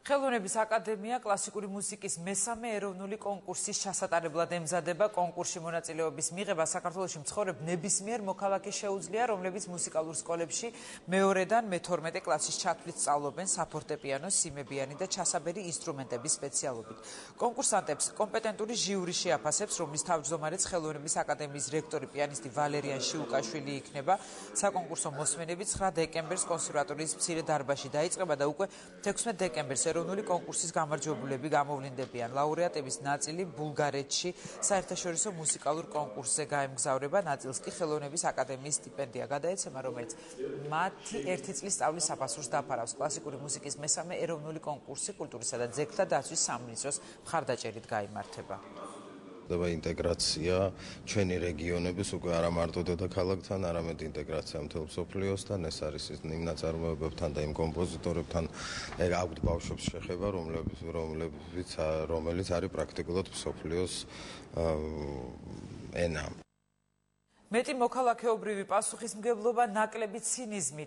ხელოვნების აკადემია კლასიკური მუსიკის მესამე ეროვნული კონკურსის ჩასატარებლად ემზადება. კონკურსში მონაწილეობის მიღება საქართველოში მცხოვრებ ნებისმიერ მოქალაქეს შეუძლია, რომლებიც მუსიკალურ სკოლებში მეორედან მე-12 კლასის ჩათვლით სწავლობენ საფორტეპიანო, სიმებიანი და ჩასაბერი ინსტრუმენტების სპეციალობით. კონკურსანტებს კომპეტენტური ჟიური შეაფასებს, რომლის თავმჯდომარეც ხელოვნების აკადემიის რექტორი პიანისტი ვალერიან შიუკაშვილი იქნება. საკონკურსო მოსმენები 9 დეკემბერს კონსერვატორიის მცირე დარბაზში დაიწყება და უკვე 16 დეკემბერს ეროვნული კონკურსის გამარჯვებულები გამოვლინდებიან. ლაურეატების ნაწილი ბულგარეთში საერთაშორისო მუსიკალურ კონკურსზე გაემგზავრება, ნაწილს კი ხელოვნების აკადემიის სტიპენდია გადაეცემა, რომელიც მათი ერთი წლის სწავლის საფასურს დაფარავს. კლასიკური მუსიკის მესამე ეროვნული კონკურსი კულტურისა და ძეგლთა დაცვის სამინისტროს მხარდაჭერით გაიმართება. ინტეგრაცია ჩვენი რეგიონების უკვე არა მარტო დედაქალაქთან, არამედ ინტეგრაცია მთელ მსოფლიოსთან. ეს არის იმ ნაწარმოებებთან და იმ კომპოზიტორებთან აქვთ ბავშვებს შეხება, რომელიც არის პრაქტიკულად მსოფლიოს ენა. მეტი მოქალაქეობრივი პასუხისმგებლობა, ნაკლები ცინიზმი,